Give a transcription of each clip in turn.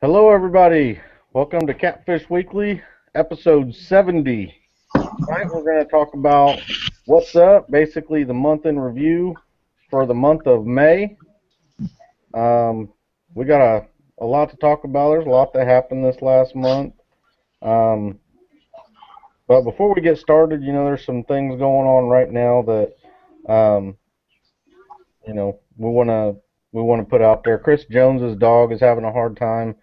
Hello, everybody. Welcome to Catfish Weekly, episode 70. Tonight, we're going to talk about what's up, basically the month in review for the month of May. We got a lot to talk about. There's a lot that happened this last month. Um, but before we get started, there's some things going on right now that, um, we want to put out there. Chris Jones's dog is having a hard time.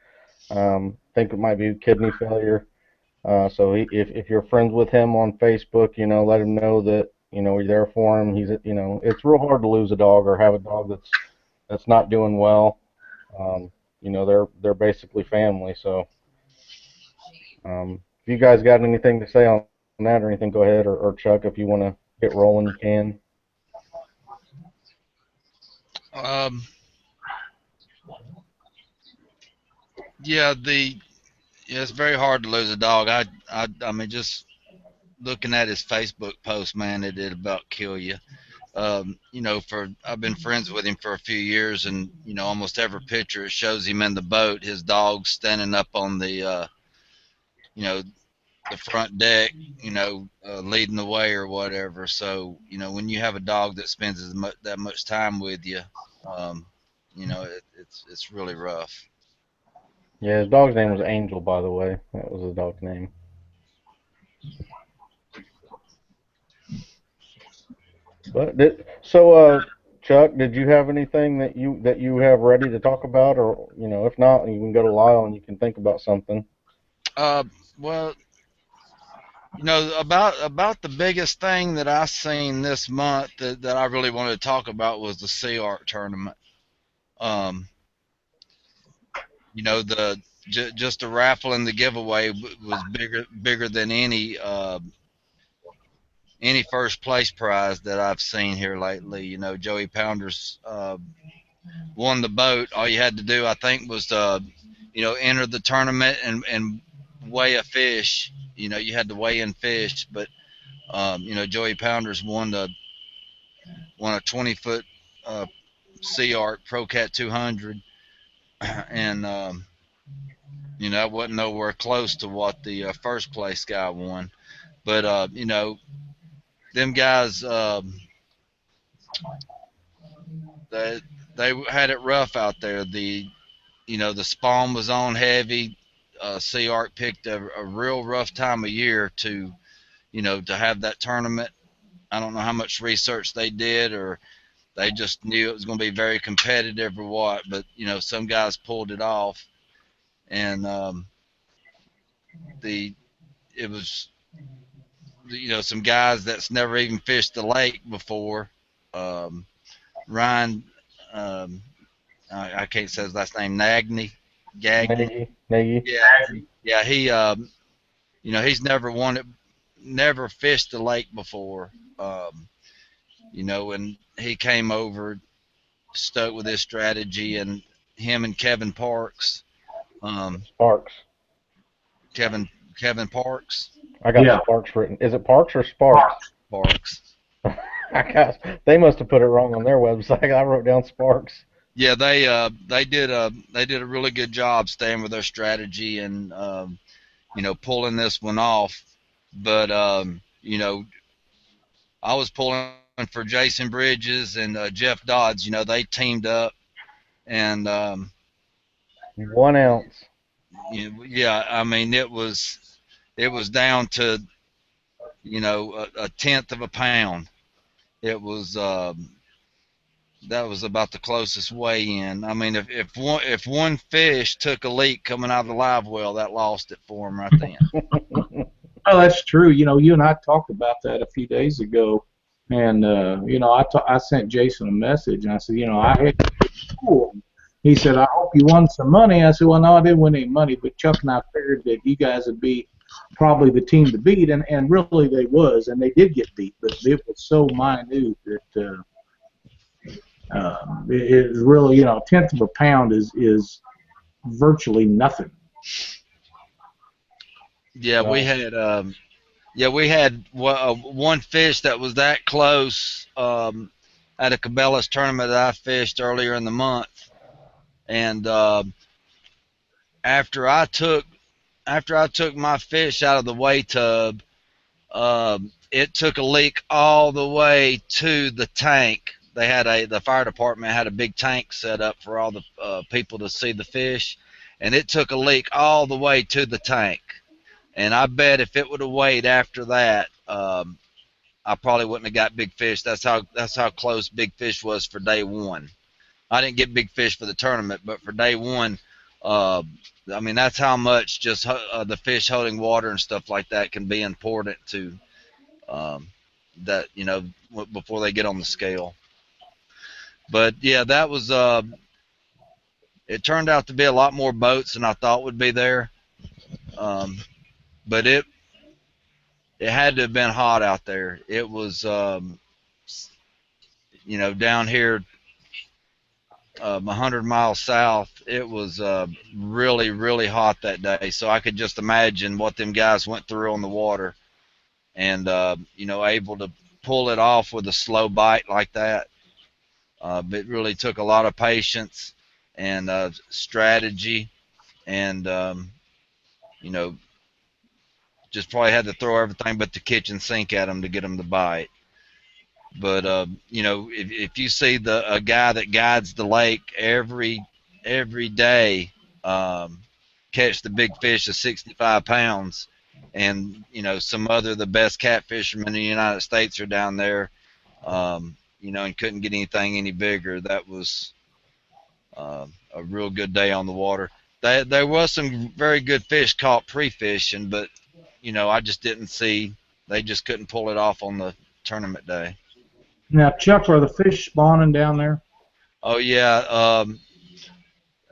Think it might be kidney failure. If you're friends with him on Facebook, let him know that you're there for him. It's real hard to lose a dog or have a dog that's not doing well. They're basically family. So, if you guys got anything to say on that or anything, go ahead. Or Chuck, if you want to get rolling, you can. Um, yeah, it's very hard to lose a dog. I mean, just looking at his Facebook post, man, it'd about kill you. For I've been friends with him for a few years, and almost every picture it shows him in the boat, his dog standing up on you know, the front deck, leading the way or whatever. So, when you have a dog that spends that much time with you, um, it's really rough. Yeah, his dog's name was Angel, by the way. That was his dog's name. Chuck, did you have anything that you have ready to talk about, or if not, you can go to Lyle and you can think about something. Uh, well, about the biggest thing that I seen this month that I really wanted to talk about was the SeaArk tournament. Um, just the raffle and the giveaway was bigger than any first place prize that I've seen here lately. Joey Pounders won the boat. All you had to do, I think, was enter the tournament and weigh a fish. You had to weigh in fish, but Joey Pounders won a 20-foot uh, SeaArk Pro Cat 200, and I wasn't nowhere close to what the first place guy won. But them guys, they had it rough out there. The spawn was on heavy. SeaArk picked a real rough time of year to have that tournament. I don't know how much research they did, or they just knew it was going to be very competitive or what. But some guys pulled it off, and the it was some guys that's never even fished the lake before. Um, Ryan, um, I can't say his last name, Gagny. Nagy. Yeah, yeah. He's never fished the lake before. And he came over stoked with his strategy, and him and Kevin Parks, um, Sparks. Kevin Kevin Parks, I got Yeah, Sparks written. Is it Parks or Sparks? Parks. I got. They must have put it wrong on their website. I wrote down Sparks. Yeah, they did a really good job staying with their strategy and pulling this one off. But I was pulling for Jason Bridges and Jeff Dodds. They teamed up, and 1 ounce. yeah, I mean it was down to a tenth of a pound. It was that was about the closest weigh in. I mean, if one fish took a leak coming out of the live well, that lost it for him right then. oh, that's true. You and I talked about that a few days ago, and I sent Jason a message, and I said, I had cool. He said, I hope you won some money. I said, well, no, I didn't win any money, but Chuck and I figured that you guys would be probably the team to beat, and really they was, and they did get beat, but it was so minute that it really, a tenth of a pound is virtually nothing. Yeah, we No. had one fish that was that close at a Cabela's tournament that I fished earlier in the month. And after I took my fish out of the weigh tub, it took a leak all the way to the tank. The fire department had a big tank set up for all the people to see the fish, and it took a leak all the way to the tank. And I bet if it would have weighed after that, I probably wouldn't have got big fish. That's how close big fish was for day one. I didn't get big fish for the tournament, but for day one, uh, I mean that's how much just the fish holding water and stuff like that can be important to um, that before they get on the scale. But yeah, that was it turned out to be a lot more boats than I thought would be there. Um, but it had to have been hot out there. It was down here 100 miles south. It was really really hot that day, so I could just imagine what them guys went through on the water, and able to pull it off with a slow bite like that. It really took a lot of patience and strategy, and just probably had to throw everything but the kitchen sink at them to get them to bite. But if you see a guy that guides the lake every day, catch the big fish of 65 pounds, and some other the best catfishermen in the United States are down there, and couldn't get anything any bigger. That was a real good day on the water. There was some very good fish caught pre-fishing, but I just didn't see. They just couldn't pull it off on the tournament day. Now, Chuck, are the fish spawning down there? Oh yeah.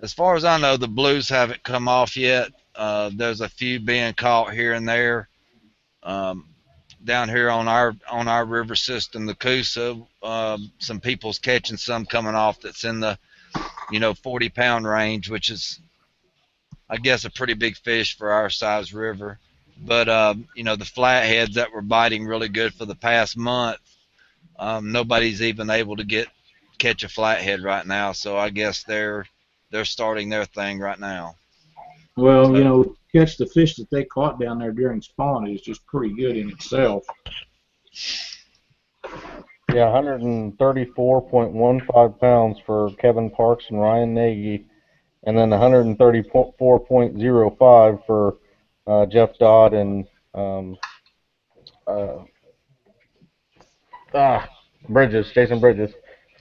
As far as I know, the blues haven't come off yet. There's a few being caught here and there. Down here on our river system, the Coosa, some people's catching some coming off that's in the 40-pound range, which is, I guess, a pretty big fish for our size river. But the flatheads that were biting really good for the past month, nobody's even able to catch a flathead right now. So I guess they're starting their thing right now. Well, So, catch the fish that they caught down there during spawn is just pretty good in itself. Yeah, 134.15 pounds for Kevin Parks and Ryan Nagy, and then 134.05 for Jeff Dodd and uh, Jason Bridges.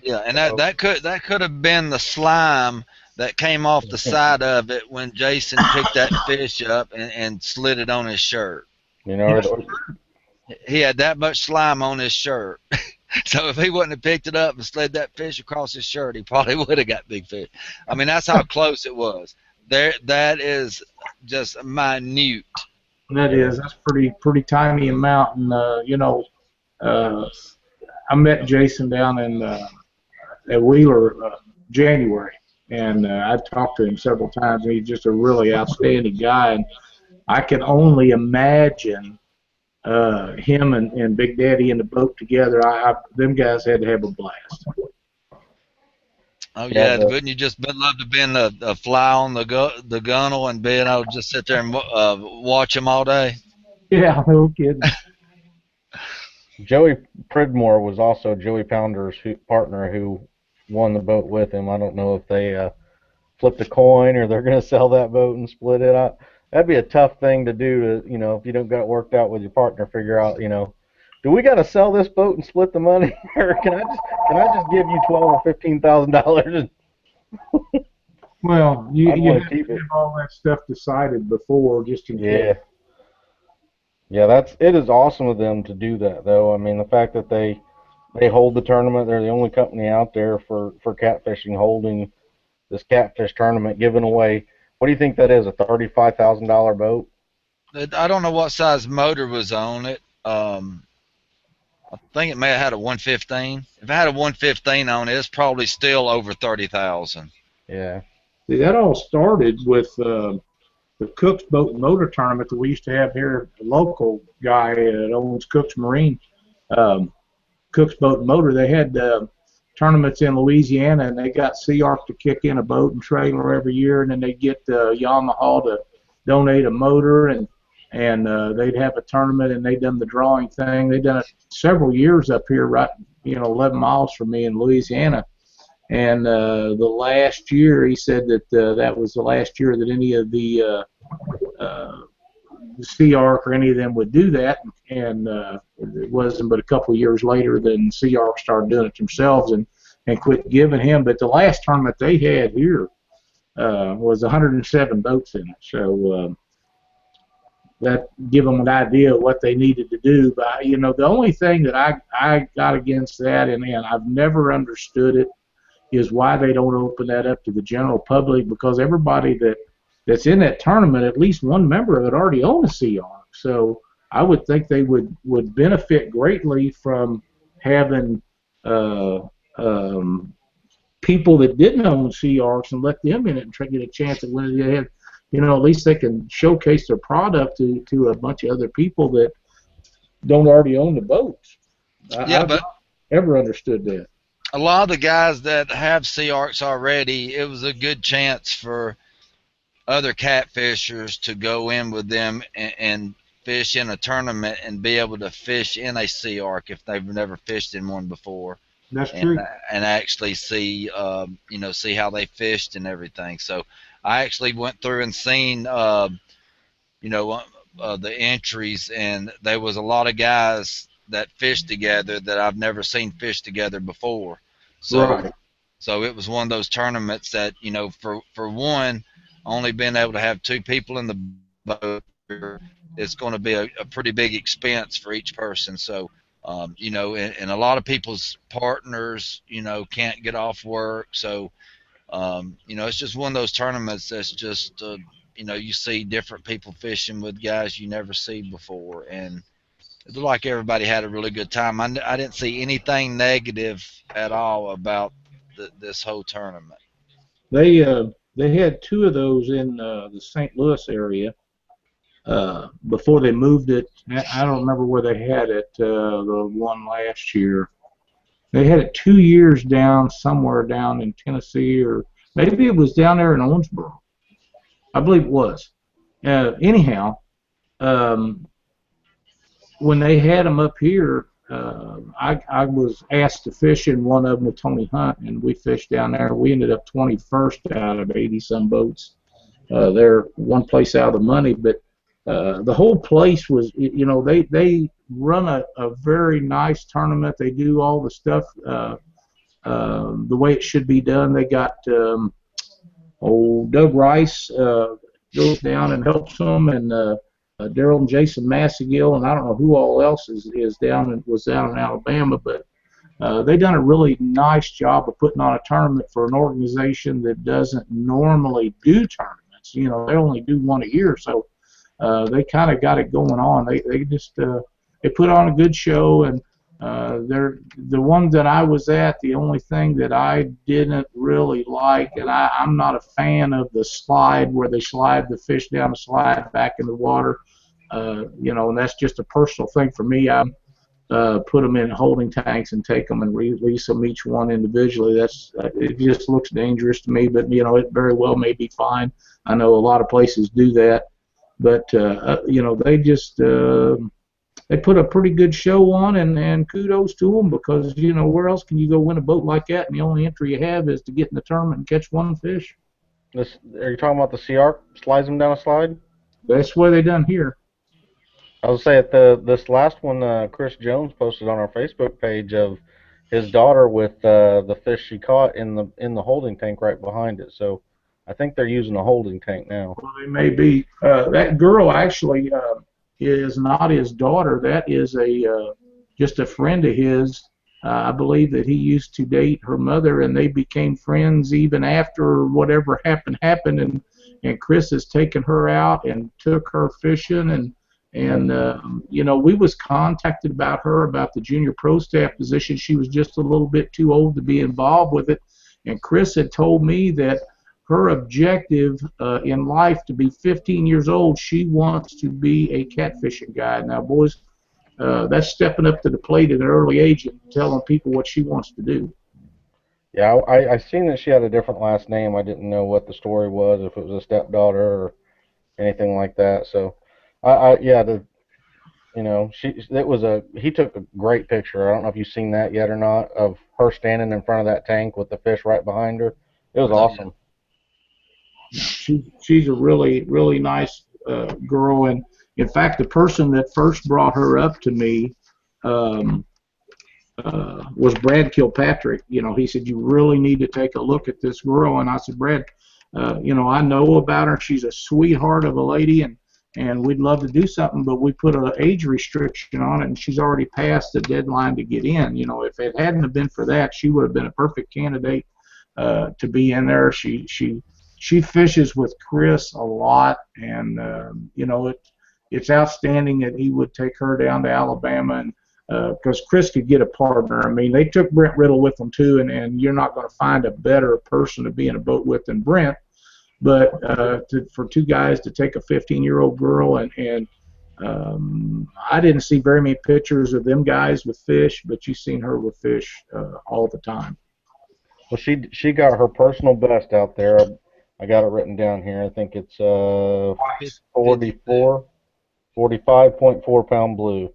yeah, and So, that could have been the slime that came off the side of it when Jason picked that fish up and slid it on his shirt. Yeah. He had that much slime on his shirt. So if he wouldn't have picked it up and slid that fish across his shirt, he probably would have got big fish. I mean, that's how close it was. That is just minute. That's pretty tiny amount, and I met Jason down in at Wheeler January, and I talked to him several times, and he's just a really outstanding guy, and I can only imagine him and Big Daddy in the boat together. Them guys had to have a blast. Oh yeah, wouldn't you just love to been a fly on the gunnel and being able to just sit there and watch them all day? Yeah, no kidding. Joey Pridmore was also Joey Pounder's partner who won the boat with him. I don't know if they flipped a coin or they're going to sell that boat and split it up. That'd be a tough thing to do to, if you don't got it worked out with your partner, figure out, do we got to sell this boat and split the money, or can I just give you $12,000 or $15,000? Well, you have to have all that stuff decided before, just in case. Yeah, it is awesome of them to do that, though. I mean, the fact that they hold the tournament, they're the only company out there for catfishing holding this catfish tournament, giving away. What do you think that is? A $35,000 boat? I don't know what size motor was on it. I think it may have had a 115. If it had a 115 on it, it's probably still over 30,000. Yeah. See, that all started with the Cook's Boat and Motor Tournament that we used to have here. A local guy that owns Cook's Marine, Cook's Boat and Motor. They had tournaments in Louisiana, and they got SeaArk to kick in a boat and trailer every year, and then they get Yamaha to donate a motor, and they'd have a tournament, and they done the drawing thing. They done it several years up here, right, 11 miles from me in Louisiana. And the last year, he said that that was the last year that any of the SeaArk or any of them would do that, and it wasn't but a couple of years later then SeaArk started doing it themselves and quit giving him. But the last tournament they had here was 107 boats in it, so that give them an idea of what they needed to do. But the only thing that I got against that, and I've never understood it, is why they don't open that up to the general public, because everybody that's in that tournament, at least one member of it already own a SeaArk. So I would think they would benefit greatly from having people that didn't own SeaArks and let them in it and try to get a chance at winning. They have, at least they can showcase their product to a bunch of other people that don't already own the boats. I've not ever understood that. A lot of the guys that have SeaArks already, it was a good chance for other catfishers to go in with them and fish in a tournament and be able to fish in a SeaArk if they've never fished in one before. That's true. And actually see, see how they fished and everything. So I actually went through and seen, the entries, and there was a lot of guys that fished together that I've never seen fish together before. So, right. So it was one of those tournaments that, for one, only being able to have two people in the boat, it's going to be a pretty big expense for each person. So, and a lot of people's partners, can't get off work. So, it's just one of those tournaments that's just, you see different people fishing with guys you never see before. And it looked like everybody had a really good time. I didn't see anything negative at all about this whole tournament. They had two of those in the St. Louis area before they moved it. I don't remember where they had it, the one last year. They had it 2 years down somewhere down in Tennessee, or maybe it was down there in Owensboro. I believe it was. Anyhow, when they had them up here, I was asked to fish in one of them with Tony Hunt, and we fished down there. We ended up 21st out of 80-some boats. They're one place out of the money, but the whole place was, they run a very nice tournament. They do all the stuff the way it should be done. They got Doug Rice goes down and helps them, and Daryl and Jason Massagill, and I don't know who all else was down in Alabama, but they done a really nice job of putting on a tournament for an organization that doesn't normally do tournaments. They only do one a year, so they kind of got it going on. They just they put on a good show, and they're the one that I was at. The only thing that I didn't really like, and I'm not a fan of the slide where they slide the fish down the slide back in the water. And that's just a personal thing for me. I put them in holding tanks and take them and release them each one individually. It just looks dangerous to me, but it very well may be fine. I know a lot of places do that, but they just they put a pretty good show on, and kudos to them, because where else can you go win a boat like that, and the only entry you have is to get in the tournament and catch one fish. Are you talking about the SeaArk slides them down a slide? That's what they done here. I was say at this last one, Chris Jones posted on our Facebook page of his daughter with the fish she caught in the holding tank right behind it. So I think they're using a holding tank now. Well, they may be. That girl actually is not his daughter. That is just a friend of his. I believe that he used to date her mother, and they became friends even after whatever happened. And Chris has taken her out and took her fishing, and we was contacted about the junior pro staff position. She was just a little bit too old to be involved with it, and Chris had told me that her objective in life, to be 15 years old, she wants to be a catfishing guide. Now, boys, that's stepping up to the plate at an early age and telling people what she wants to do. Yeah, I seen that she had a different last name. I didn't know what the story was, if it was a stepdaughter or anything like that. So, yeah, she it was a he took a great picture. I don't know if you've seen that yet or not of her standing in front of that tank with the fish right behind her. It was Oh yeah. awesome. Yeah, she's a really nice girl, and in fact, the person that first brought her up to me um, was Brad Kilpatrick. He said you really need to take a look at this girl, and I said, Brad, I know about her. She's a sweetheart of a lady, and we'd love to do something, but we put an age restriction on it, and she's already passed the deadline to get in. If it hadn't have been for that, she would have been a perfect candidate to be in there. She fishes with Chris a lot, and it's outstanding that he would take her down to Alabama, and because Chris could get a partner. I mean, they took Brent Riddle with them too, and you're not going to find a better person to be in a boat with than Brent. But for two guys to take a 15-year-old girl, and I didn't see very many pictures of them guys with fish, but you've seen her with fish all the time. Well, she got her personal best out there. I got it written down here. I think it's 52. 44, 45.4 pound blue.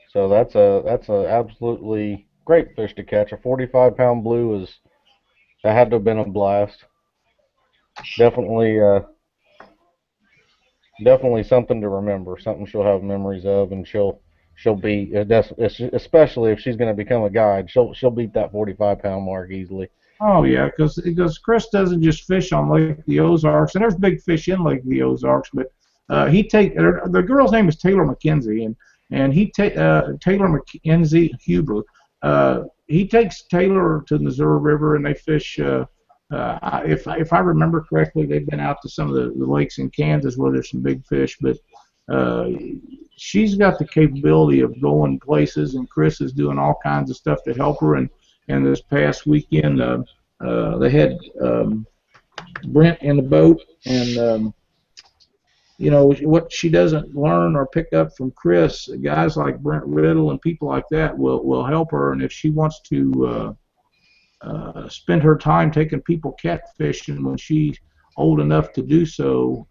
So that's a absolutely great fish to catch. A 45 pound blue is that had to have been a blast. Definitely definitely something to remember. Something she'll have memories of, and she'll be especially if she's going to become a guide. She'll beat that 45 pound mark easily. Oh yeah, because Chris doesn't just fish on Lake the Ozarks, and there's big fish in Lake the Ozarks, but the girl's name is Taylor McKenzie, and Taylor McKenzie Huber. He takes Taylor to the Missouri River, and they fish. If I remember correctly, they've been out to some of the lakes in Kansas where there's some big fish, but uh, she's got the capability of going places, and Chris is doing all kinds of stuff to help her. And this past weekend, they had Brent in the boat, and what she doesn't learn or pick up from Chris, guys like Brent Riddle and people like that will help her. And if she wants to spend her time taking people catfishing when she's old enough to do so,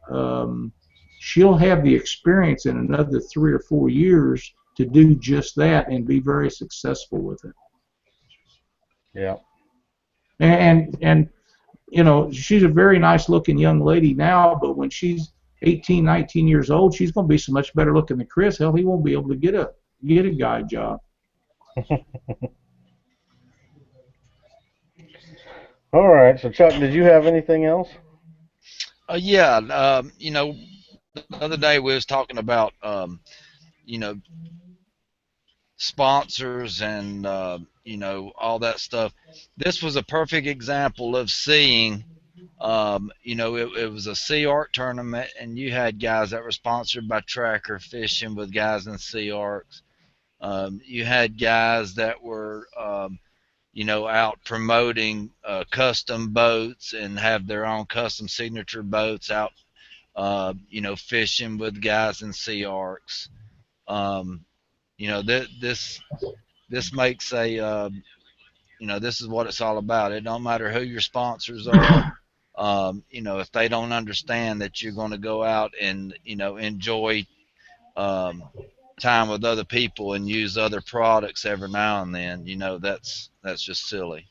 she'll have the experience in another 3 or 4 years to do just that and be very successful with it. Yeah. And she's a very nice looking young lady now, but when she's 18, 19 years old, she's going to be so much better looking than Chris. Hell, he won't be able to get a guide job. All right. So Chuck, did you have anything else? Yeah. The other day we was talking about you know sponsors and all that stuff. This was a perfect example of seeing. It was a SeaArk tournament, and you had guys that were sponsored by Tracker Fishing with guys in SeaArks. You had guys that were, out promoting custom boats and have their own custom signature boats out, fishing with guys in SeaArks. Um, this makes this is what it's all about. It don't matter who your sponsors are. If they don't understand that you're going to go out and enjoy um, time with other people and use other products every now and then, that's just silly.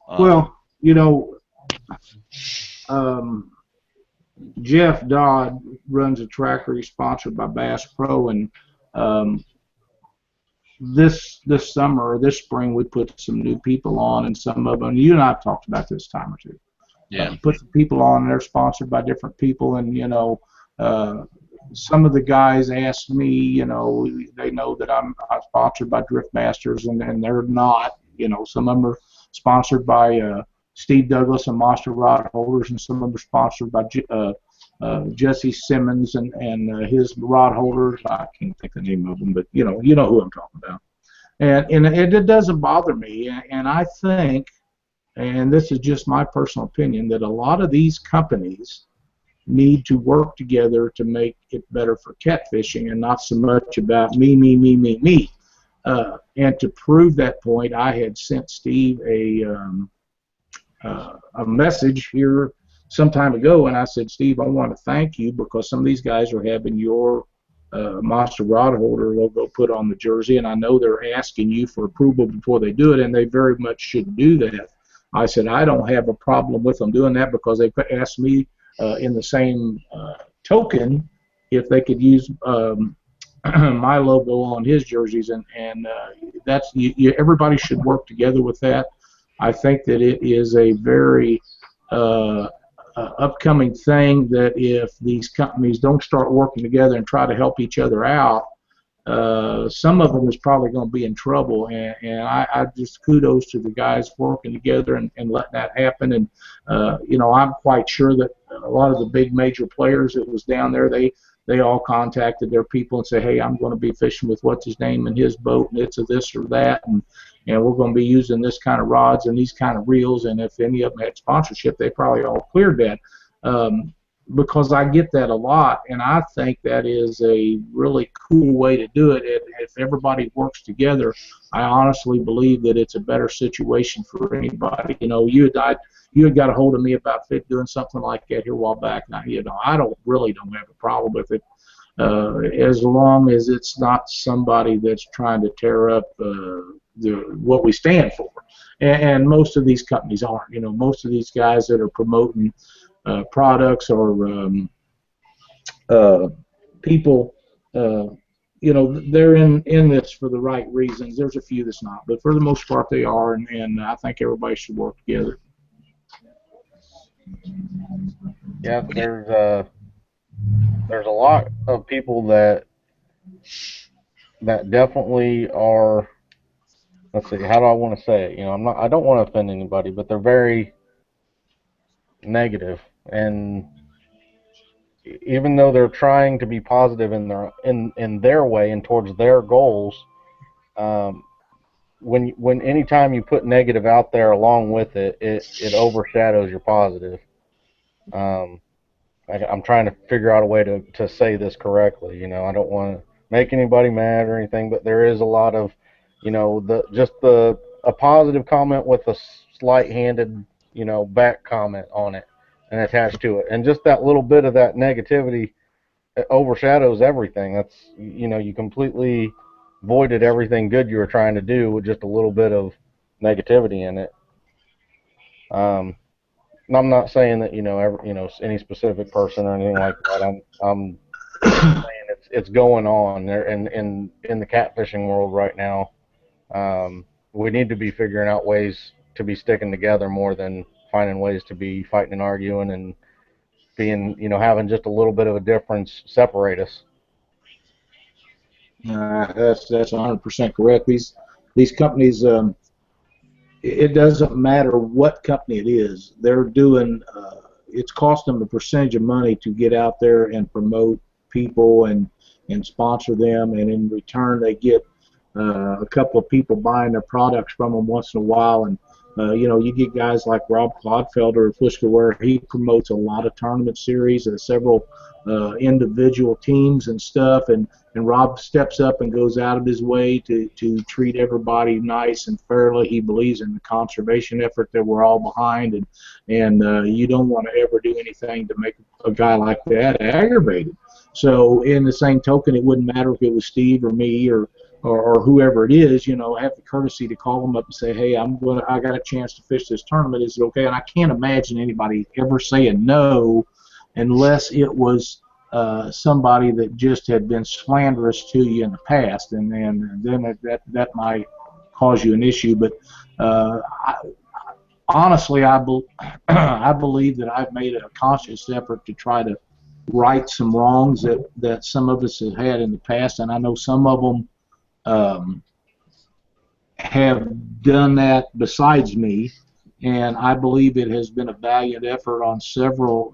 Um, Well, um, Jeff Dodd runs a tracker. He's sponsored by Bass Pro, and um, this summer or this spring we put some new people on, and some of them you and I have talked about this time or two. yeah, Put some people on, and they're sponsored by different people, and some of the guys ask me, they know that I'm sponsored by Drift Masters, and they're not. Some of them are sponsored by Steve Douglas and Monster Rod Holders, and some of them are sponsored by Jesse Simmons and his rod holders. I can't think the name of them, but you know who I'm talking about. And it doesn't bother me, and I think, and this is just my personal opinion, that a lot of these companies need to work together to make it better for catfishing, and not so much about me. And to prove that point, I had sent Steve a message here some time ago, and I said, Steve, I want to thank you because some of these guys are having your Monster Rod Holder logo put on the jersey, and I know they're asking you for approval before they do it, and they very much should do that. I said, I don't have a problem with them doing that because they asked me in the same token if they could use my logo on his jerseys, and that's everybody should work together with that. I think that it is a very upcoming thing that if these companies don't start working together and try to help each other out, some of them is probably going to be in trouble. And I just kudos to the guys working together and letting that happen. And you know, I'm quite sure that a lot of the big major players that was down there, they all contacted their people and said, hey, I'm going to be fishing with what's his name in his boat, and it's a this or that, and we're going to be using this kind of rods and these kind of reels, and if any of them had sponsorship, they probably all cleared that. Because I get that a lot, and I think that is a really cool way to do it. If everybody works together, I honestly believe that it's a better situation for anybody. You know, you had got a hold of me about doing something like that here a while back. Now, you know, I don't have a problem with it, as long as it's not somebody that's trying to tear up what we stand for. And most of these companies aren't. You know, most of these guys that are promoting products or people, you know, they're in this for the right reasons. There's a few that's not, but for the most part they are, and I think everybody should work together. Yeah, there's a lot of people that definitely are. Let's see, how do I want to say it? You know, I don't want to offend anybody, but they're very negative, and even though they're trying to be positive in their way and towards their goals, um, when anytime you put negative out there along with it, it overshadows your positive. Um, I'm trying to figure out a way to say this correctly. You know, I don't want to make anybody mad or anything, but there is a lot of, you know, a positive comment with a slight-handed, you know, back comment on it and attached to it, and just that little bit of that negativity overshadows everything. That's, you know, you completely voided everything good you were trying to do with just a little bit of negativity in it. And I'm not saying that, you know, any specific person or anything like that. I'm saying it's going on there in the catfishing world right now. We need to be figuring out ways to be sticking together more than finding ways to be fighting and arguing and being, you know, having just a little bit of a difference separate us. That's 100% correct. These companies, it doesn't matter what company it is. They're doing. It's costing them a percentage of money to get out there and promote people and sponsor them, and in return they get a couple of people buying their products from them once in a while. And you know, you get guys like Rob Clodfelder of Flisker, where he promotes a lot of tournament series and several individual teams and stuff, and Rob steps up and goes out of his way to treat everybody nice and fairly. He believes in the conservation effort that we're all behind, and you don't want to ever do anything to make a guy like that aggravated. So in the same token, it wouldn't matter if it was Steve or me or whoever it is, you know, have the courtesy to call them up and say, hey, I got a chance to fish this tournament. Is it okay? And I can't imagine anybody ever saying no unless it was somebody that just had been slanderous to you in the past, and then that might cause you an issue. But honestly, I believe that I've made a conscious effort to try to right some wrongs that some of us have had in the past, and I know some of them have done that besides me, and I believe it has been a valiant effort on several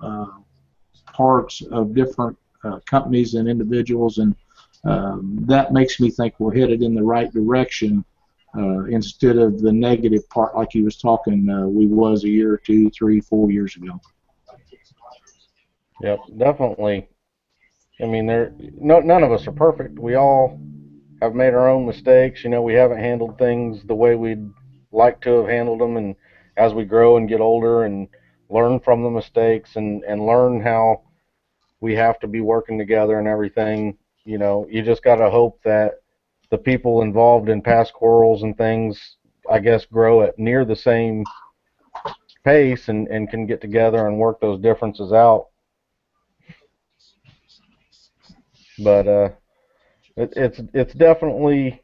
parts of different companies and individuals, and that makes me think we're headed in the right direction instead of the negative part like he was talking we was a year or 2, 3, 4 years ago. Yep, definitely. I mean, none of us are perfect. We all have made our own mistakes. We haven't handled things the way we'd like to have handled them, and as we grow and get older and learn from the mistakes and learn how we have to be working together and everything, you just got to hope that the people involved in past quarrels and things, I guess, grow at near the same pace and can get together and work those differences out. But it's definitely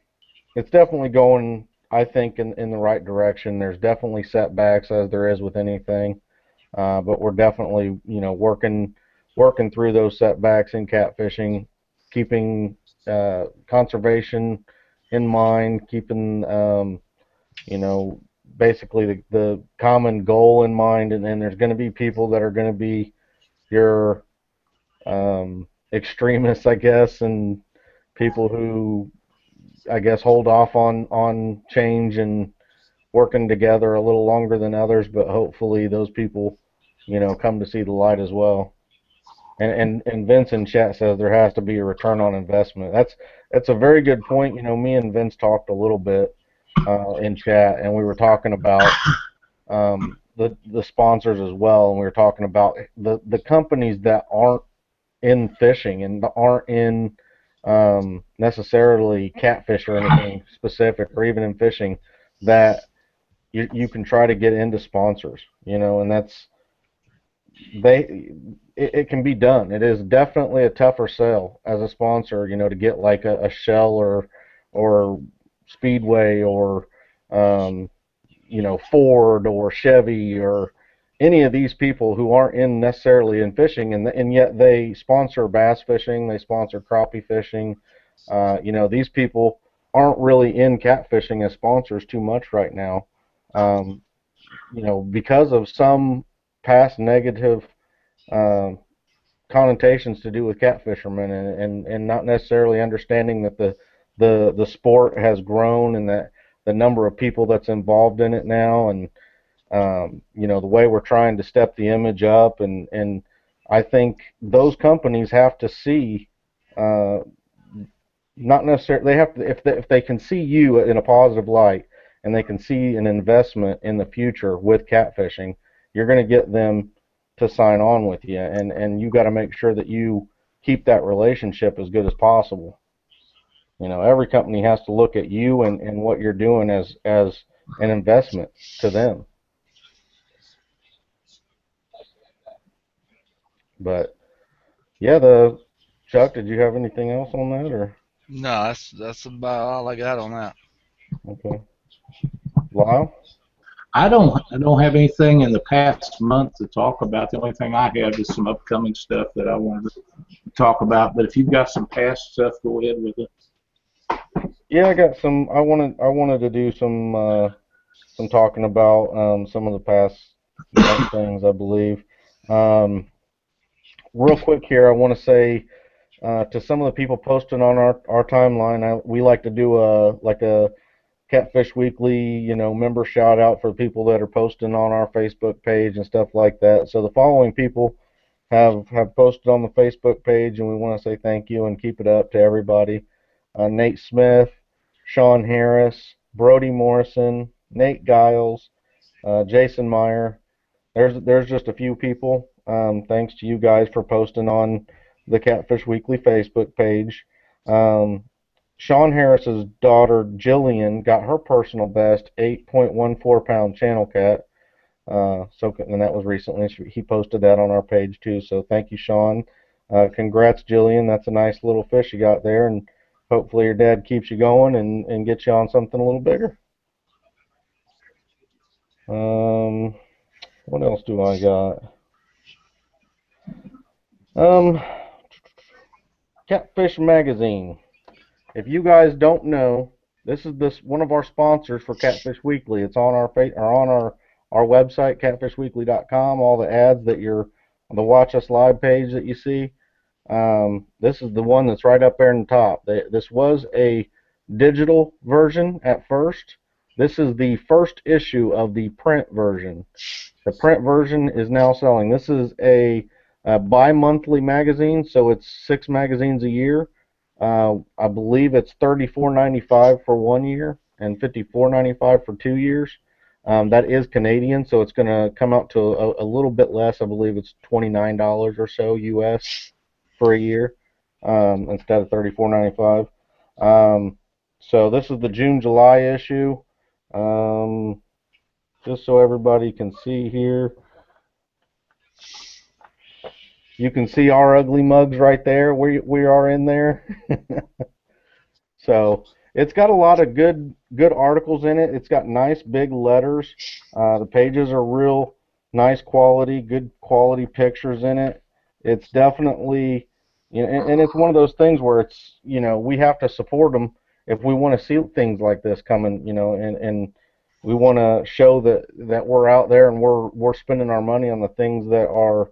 going, I think, in the right direction. There's definitely setbacks, as there is with anything, but we're definitely working through those setbacks in catfishing, keeping conservation in mind, keeping basically the common goal in mind, and then there's going to be people that are going to be your extremists, I guess, and people who, I guess, hold off on change and working together a little longer than others, but hopefully those people, come to see the light as well. And Vince in chat says there has to be a return on investment. That's a very good point. Me and Vince talked a little bit in chat, and we were talking about the sponsors as well, and we were talking about the companies that aren't in fishing and aren't in necessarily catfish or anything specific, or even in fishing, that you can try to get into sponsors, and it can be done. It is definitely a tougher sell as a sponsor, to get like a Shell or Speedway or Ford or Chevy or any of these people who aren't necessarily in fishing, and yet they sponsor bass fishing, they sponsor crappie fishing. These people aren't really in catfishing as sponsors too much right now, because of some past negative connotations to do with catfishermen, and not necessarily understanding that the sport has grown, and that the number of people that's involved in it now, and the way we're trying to step the image up, and I think those companies have to see, not necessarily, they have to, if they can see you in a positive light, and they can see an investment in the future with catfishing, you're going to get them to sign on with you, and you got to make sure that you keep that relationship as good as possible. Every company has to look at you and what you're doing as an investment to them. But yeah, Chuck, did you have anything else on that, or? No, that's about all I got on that. Okay. Lyle? I don't have anything in the past month to talk about. The only thing I have is some upcoming stuff that I wanted to talk about. But if you've got some past stuff, go ahead with it. Yeah, I got some. I wanted to do some talking about some of the past things, I believe. Real quick here, I want to say to some of the people posting on our timeline, we like to do a Catfish Weekly, member shout out for people that are posting on our Facebook page and stuff like that. So the following people have posted on the Facebook page, and we want to say thank you and keep it up to everybody. Nate Smith, Sean Harris, Brody Morrison, Nate Giles, Jason Meyer. There's just a few people. Thanks to you guys for posting on the Catfish Weekly Facebook page. Sean Harris's daughter Jillian got her personal best 8.14 pound channel cat. And that was recently. He posted that on our page too. So thank you, Sean. Congrats, Jillian. That's a nice little fish you got there, and hopefully your dad keeps you going and gets you on something a little bigger. What else do I got? Catfish Magazine. If you guys don't know, this is one of our sponsors for Catfish Weekly. It's on our website, catfishweekly.com. All the ads that you're on the Watch Us Live page that you see, this is the one that's right up there in the top. This was a digital version at first. This is the first issue of the print version. The print version is now selling. This is a bi-monthly magazine, so it's 6 magazines a year. I believe it's $34.95 for 1 year and $54.95 for 2 years. That is Canadian, so it's going to come out to a little bit less. I believe it's $29 or so US for a year, instead of $34.95. So this is the June-July issue. Just so everybody can see here. You can see our ugly mugs right there. We are in there. So it's got a lot of good articles in it. It's got nice big letters. The pages are real nice quality, good quality pictures in it. It's definitely, you know, and it's one of those things where it's, you know, we have to support them if we want to see things like this coming, you know, and we want to show that we're out there and we're spending our money on the things that are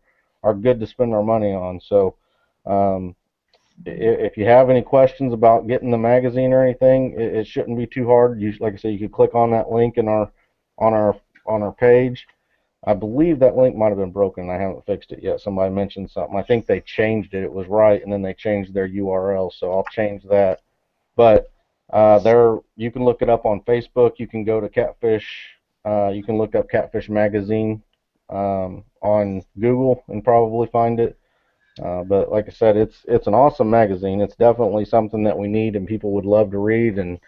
good to spend our money on. So if you have any questions about getting the magazine or anything, it shouldn't be too hard. You, like I said, you could click on that link in our page. I believe that link might have been broken. I haven't fixed it yet. Somebody mentioned something. I think they changed it. It was right, and then they changed their URL. So I'll change that. But there, you can look it up on Facebook. You can go to Catfish. You can look up Catfish Magazine on Google and probably find it. But like I said, it's an awesome magazine. It's definitely something that we need and people would love to read and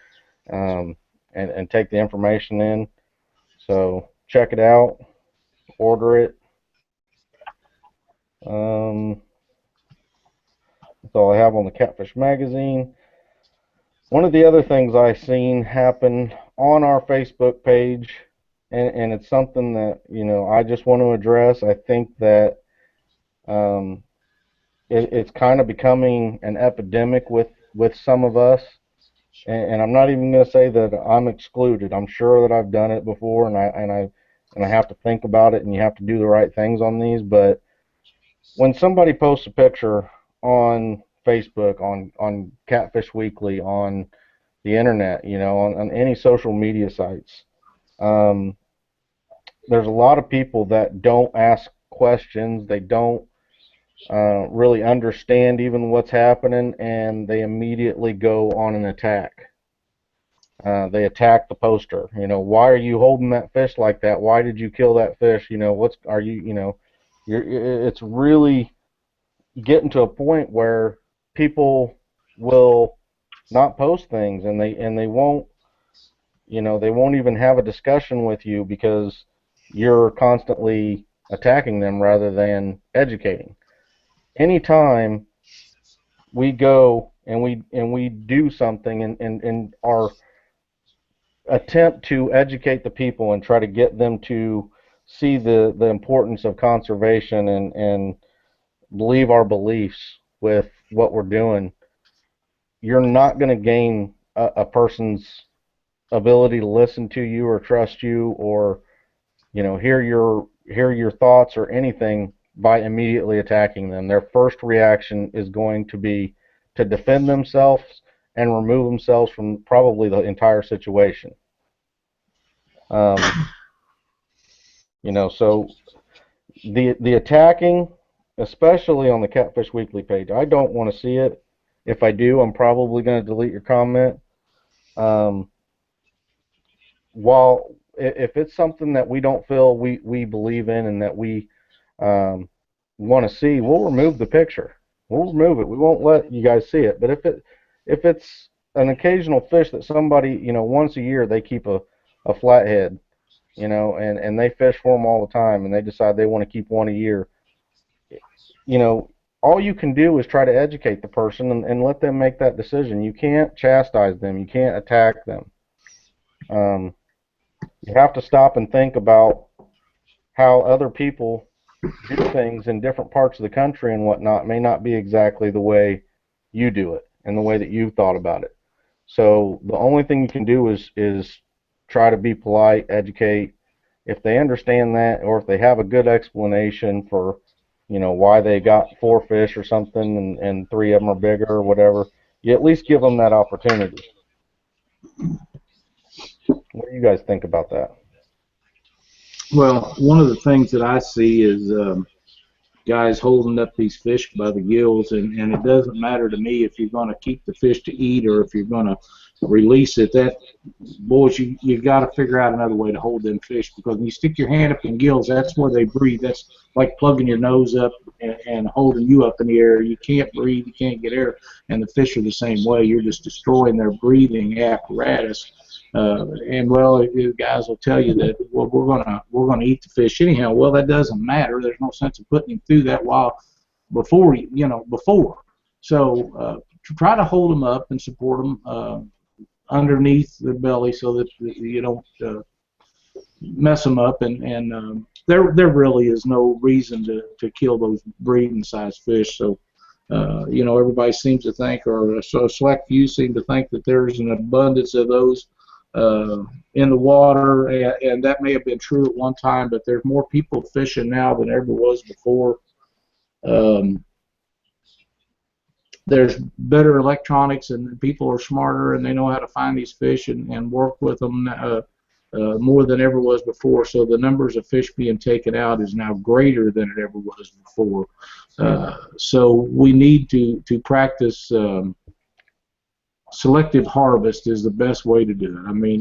take the information in. So check it out, order it. That's all I have on the Catfish magazine. One of the other things I've seen happen on our Facebook page, and it's something that, you know, I just want to address. I think that um, it's kind of becoming an epidemic with some of us, and I'm not even going to say that I'm excluded. I'm sure that I've done it before, and I have to think about it, and you have to do the right things on these. But when somebody posts a picture on Facebook, on Catfish Weekly, on the internet, you know, on any social media sites, um, there's a lot of people that don't ask questions. They don't really understand even what's happening, and they immediately go on an attack. They attack the poster. You know, why are you holding that fish like that? Why did you kill that fish? You know, you know, it's really getting to a point where people will not post things, and they won't, you know, they won't even have a discussion with you because you're constantly attacking them rather than educating. Anytime we go and we do something and our attempt to educate the people and try to get them to see the importance of conservation and believe our beliefs with what we're doing, you're not going to gain a person's ability to listen to you or trust you or, you know, hear your thoughts or anything by immediately attacking them. Their first reaction is going to be to defend themselves and remove themselves from probably the entire situation. You know, so the attacking, especially on the Catfish Weekly page, I don't want to see it. If I do, I'm probably going to delete your comment. While if it's something that we don't feel we believe in and that we want to see, we'll remove the picture. We'll remove it. We won't let you guys see it. But if it's an occasional fish that somebody, you know, once a year they keep a flathead, you know, and they fish for them all the time, and they decide they want to keep one a year, you know, all you can do is try to educate the person and let them make that decision. You can't chastise them. You can't attack them. You have to stop and think about how other people do things in different parts of the country and whatnot may not be exactly the way you do it and the way that you've thought about it. So the only thing you can do is try to be polite, educate. If they understand that, or if they have a good explanation for, you know, why they got 4 fish or something and 3 of them are bigger or whatever, you at least give them that opportunity. What do you guys think about that? Well, one of the things that I see is guys holding up these fish by the gills, and it doesn't matter to me if you're going to keep the fish to eat or if you're going to release it. That, boys, you got to figure out another way to hold them fish, because when you stick your hand up in gills, that's where they breathe. That's like plugging your nose up and holding you up in the air. You can't breathe, you can't get air, and the fish are the same way. You're just destroying their breathing apparatus. And well, guys will tell you that, well, we're gonna eat the fish anyhow. Well, that doesn't matter. There's no sense of putting him through that before. So try to hold them up and support them underneath the belly so that you don't mess them up. And there really is no reason to kill those breeding size fish. So everybody seems to think, or a select few seem to think, that there's an abundance of those in the water, and that may have been true at one time, but there's more people fishing now than ever was before. There's better electronics, and people are smarter, and they know how to find these fish and work with them more than ever was before. So the numbers of fish being taken out is now greater than it ever was before. So we need to practice selective harvest is the best way to do it. I mean,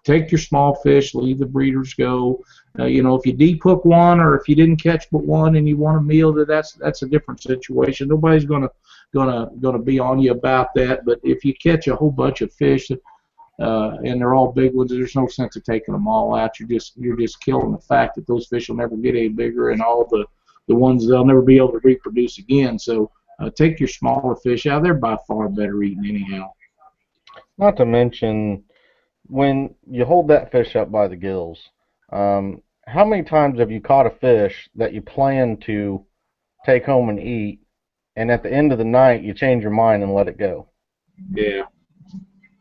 take your small fish, leave the breeders go. If you deep hook one, or if you didn't catch but one and you want a meal, that's a different situation. Nobody's gonna be on you about that. But if you catch a whole bunch of fish and they're all big ones, there's no sense of taking them all out. You're just killing the fact that those fish will never get any bigger, and all the ones they'll never be able to reproduce again. So take your smaller fish out. They're by far better eating anyhow. Not to mention, when you hold that fish up by the gills, how many times have you caught a fish that you plan to take home and eat, and at the end of the night you change your mind and let it go? Yeah.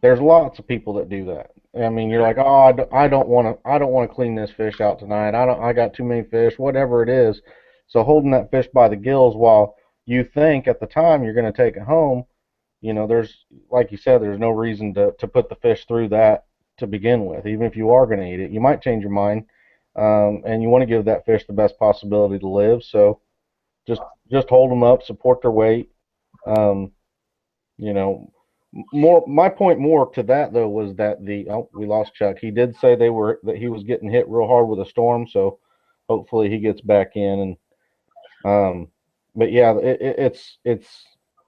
There's lots of people that do that. I mean, you're like, oh, I don't want to clean this fish out tonight. I got too many fish, whatever it is. So holding that fish by the gills while you think at the time you're going to take it home, there's, like you said, there's no reason to put the fish through that to begin with. Even if you are going to eat it, you might change your mind, and you want to give that fish the best possibility to live. So just hold them up, support their weight. My point more to that though was that we lost Chuck. He did say that he was getting hit real hard with a storm, so hopefully he gets back in. And but yeah, it's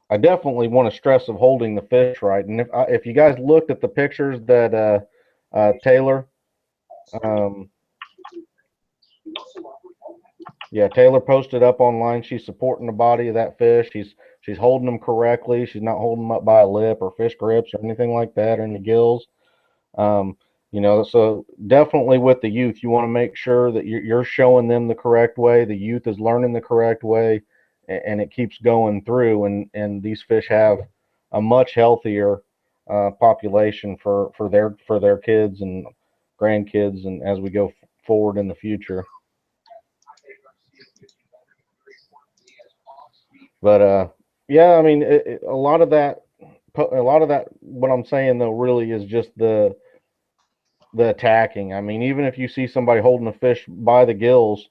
I definitely want to stress of holding the fish right. And if you guys looked at the pictures that Taylor, Taylor posted up online, she's supporting the body of that fish. She's holding them correctly. She's not holding them up by a lip or fish grips or anything like that, or in the gills. So definitely with the youth, you want to make sure that you're showing them the correct way. The youth is learning the correct way, and it keeps going through. And these fish have a much healthier population for their kids and grandkids, and as we go forward in the future. But I mean, a lot of that, what I'm saying though, really is just the attacking. I mean, even if you see somebody holding a fish by the gills,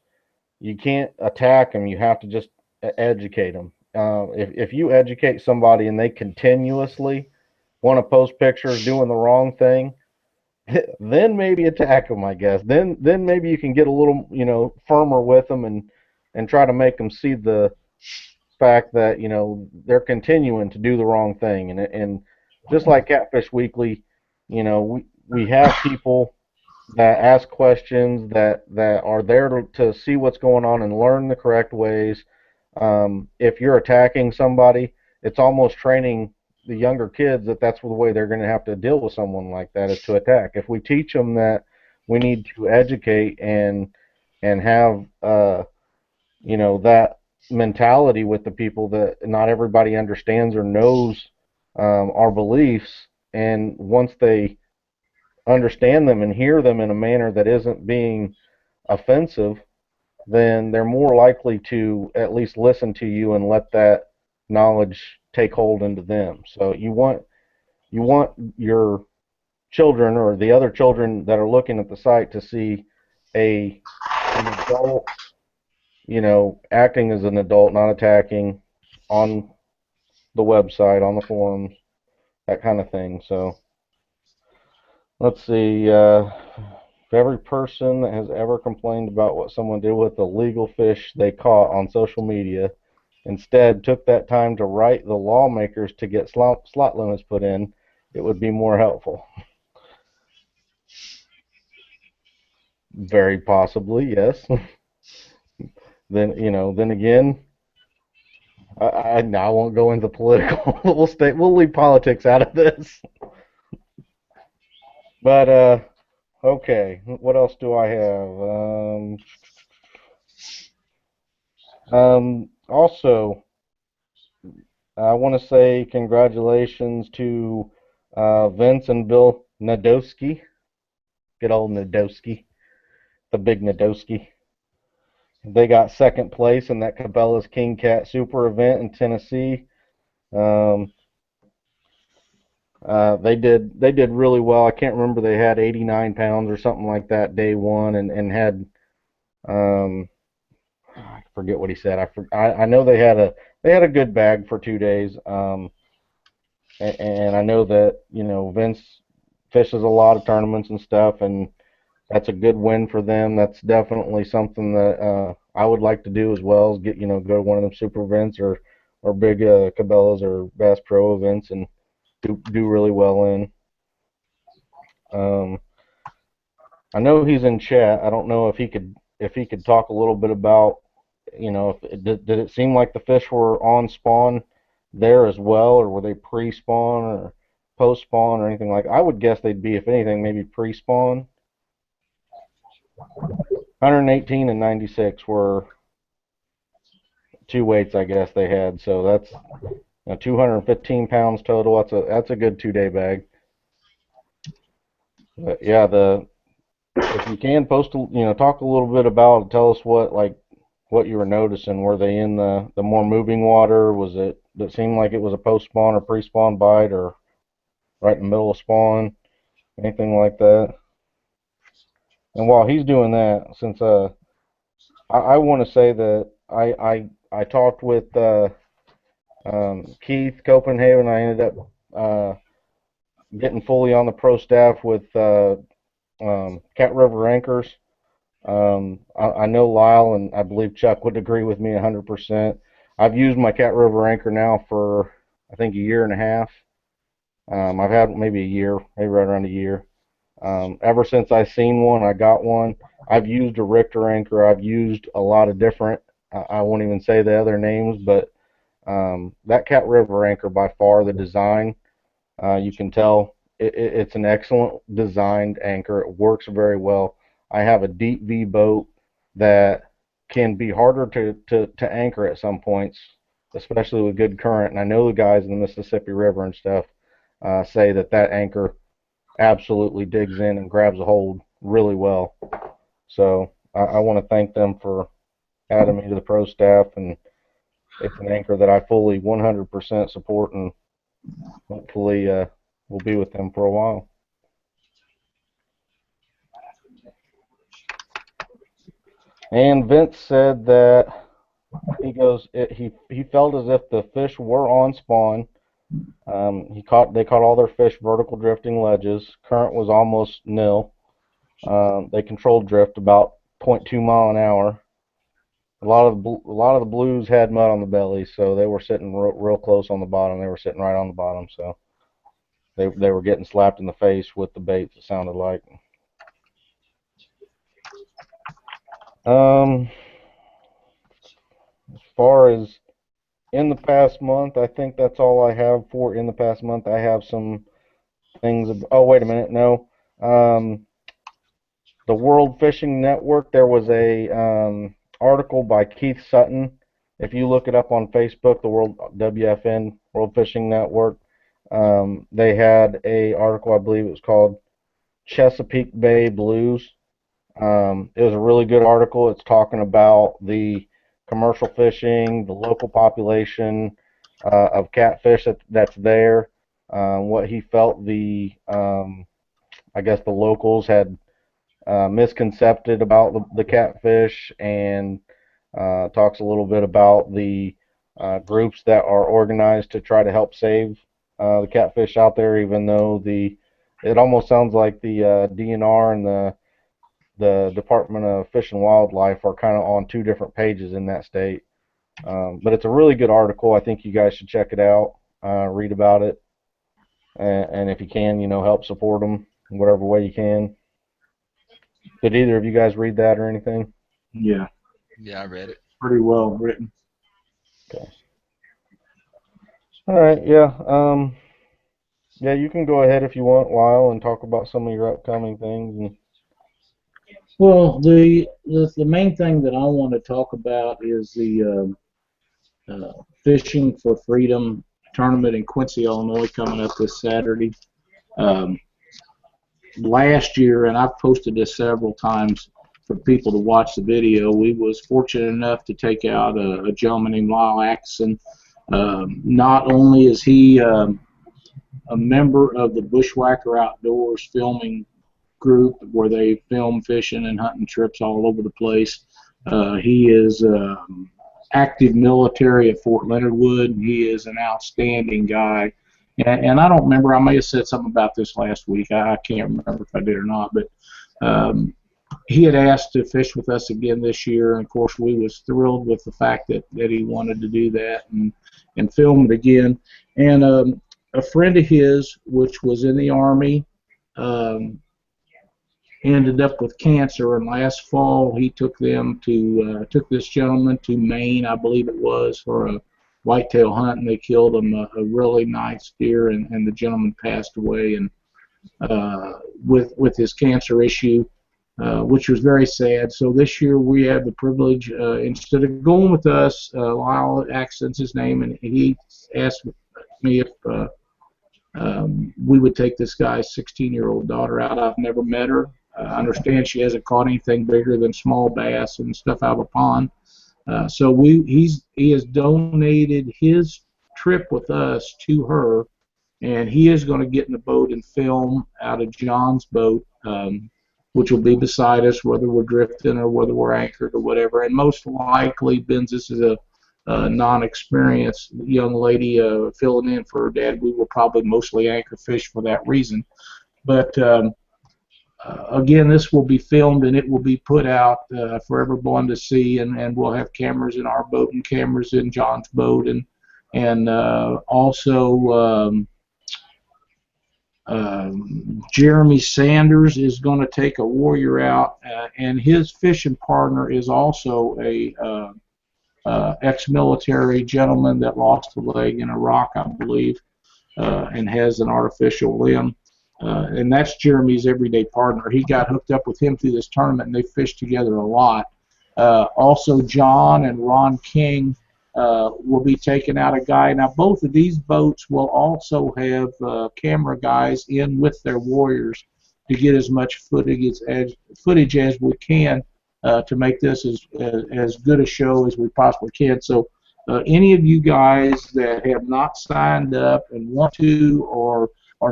you can't attack them. You have to just educate them. If you educate somebody and they continuously want to post pictures doing the wrong thing, then maybe attack them, I guess. Then maybe you can get a little, firmer with them and try to make them see the fact that, they're continuing to do the wrong thing. And just like Catfish Weekly, we have people that ask questions that are there to see what's going on and learn the correct ways. If you're attacking somebody, it's almost training the younger kids that that's the way they're going to have to deal with someone like that, is to attack. If we teach them that we need to educate and have that mentality with the people, that not everybody understands or knows our beliefs, and once they understand them and hear them in a manner that isn't being offensive, then they're more likely to at least listen to you and let that knowledge take hold into them. So you want your children, or the other children that are looking at the site, to see an adult acting as an adult, not attacking on the website, on the forums, that kind of thing. So let's see. Every person that has ever complained about what someone did with the legal fish they caught on social media instead took that time to write the lawmakers to get slot limits put in, it would be more helpful. Very possibly, yes. Then again, I won't go into political. We'll leave politics out of this. But okay, what else do I have? Also, I want to say congratulations to Vince and Bill Nadowski. Good old Nadowski, the big Nadowski. They got second place in that Cabela's King Cat Super event in Tennessee. Um, they did really well. I can't remember, they had 89 pounds or something like that day one, and had I forget what he said. I know they had a good bag for 2 days. And I know that Vince fishes a lot of tournaments and stuff, and that's a good win for them. That's definitely something that I would like to do as well, is go to one of them super events or big Cabela's or Bass Pro events and do really well in. Um, I know he's in chat. I don't know if he could talk a little bit about, did it seem like the fish were on spawn there as well, or were they pre-spawn or post-spawn or anything like? I would guess they'd be, if anything, maybe pre-spawn. 118 and 96 were two weights, I guess they had. So that's 215 pounds total. That's a good 2-day bag. But yeah, if you can post, talk a little bit about, tell us what you were noticing. Were they in the more moving water? Did it seem like it was a post spawn or pre spawn bite, or right in the middle of spawn? Anything like that? And while he's doing that, since I want to say that I talked with Keith Copenhagen. I ended up getting fully on the pro staff with Cat River Anchors. I know Lyle and I believe Chuck would agree with me 100%. I've used my Cat River Anchor now for, I think, a year and a half. I've had maybe a year, maybe right around a year. Ever since I seen one, I got one. I've used a Richter anchor. I've used a lot of different. I won't even say the other names, but that Cat River anchor, by far the design, you can tell it's an excellent designed anchor. It works very well. I have a deep V boat that can be harder to anchor at some points, especially with good current. And I know the guys in the Mississippi River and stuff say that anchor absolutely digs in and grabs a hold really well. So I want to thank them for adding me to the pro staff, and it's an anchor that I fully 100% support, and hopefully we'll be with them for a while. And Vince said that he felt as if the fish were on spawn. They caught all their fish vertical drifting ledges. Current was almost nil. They controlled drift about 0.2 mile an hour. A lot of the blues had mud on the belly, so they were sitting real close on the bottom. They were sitting right on the bottom, so they were getting slapped in the face with the baits, it sounded like. As far as in the past month, I think that's all I have for in the past month. I have some things. Oh, wait a minute. No. The World Fishing Network, there was a article by Keith Sutton. If you look it up on Facebook, the World WFN, World Fishing Network, they had a article, I believe it was called Chesapeake Bay Blues. It was a really good article. It's talking about the commercial fishing, the local population of catfish that's there, what he felt I guess the locals had misconcepted about the catfish, and Talks a little bit about the groups that are organized to try to help save the catfish out there, even though it almost sounds like the DNR and the Department of Fish and Wildlife are kind of on two different pages in that state. But it's a really good article. I think you guys should check it out, read about it, and if you can, help support them in whatever way you can. Did either of you guys read that or anything? Yeah. Yeah, I read it. Pretty well written. Okay. All right. Yeah. Yeah, you can go ahead if you want, Lyle, and talk about some of your upcoming things. Well, the main thing that I want to talk about is the Fishing for Freedom tournament in Quincy, Illinois, coming up this Saturday. Last year, and I've posted this several times for people to watch the video, we was fortunate enough to take out a gentleman named Lyle Atkinson. Not only is he a member of the Bushwhacker Outdoors filming group where they film fishing and hunting trips all over the place, he is active military at Fort Leonard Wood. He is an outstanding guy. And I don't remember, I may have said something about this last week. I can't remember if I did or not, but he had asked to fish with us again this year, and of course we was thrilled with the fact that he wanted to do that and film it again. And a friend of his, which was in the Army, ended up with cancer, and last fall he took this gentleman to Maine, I believe it was, for a whitetail hunt, and they killed him a really nice deer, and the gentleman passed away, and with his cancer issue, which was very sad. So this year we had the privilege, instead of going with us, Lyle Atkinson's his name, and he asked me if we would take this guy's 16-year-old daughter out. I've never met her. I understand she hasn't caught anything bigger than small bass and stuff out of a pond. So he has donated his trip with us to her, and he is going to get in the boat and film out of John's boat, which will be beside us, whether we're drifting or whether we're anchored or whatever. And most likely, Benz, this is a non-experienced young lady filling in for her dad. We will probably mostly anchor fish for that reason. But again, this will be filmed and it will be put out for everyone to see, and we'll have cameras in our boat and cameras in John's boat, and also Jeremy Sanders is going to take a warrior out, and his fishing partner is also a ex-military gentleman that lost a leg in Iraq, I believe, and has an artificial limb. And that's Jeremy's everyday partner. He got hooked up with him through this tournament, and they fished together a lot. Also, John and Ron King will be taking out a guy. Now, both of these boats will also have camera guys in with their warriors to get as much footage as we can to make this as good a show as we possibly can. So any of you guys that have not signed up and want to, or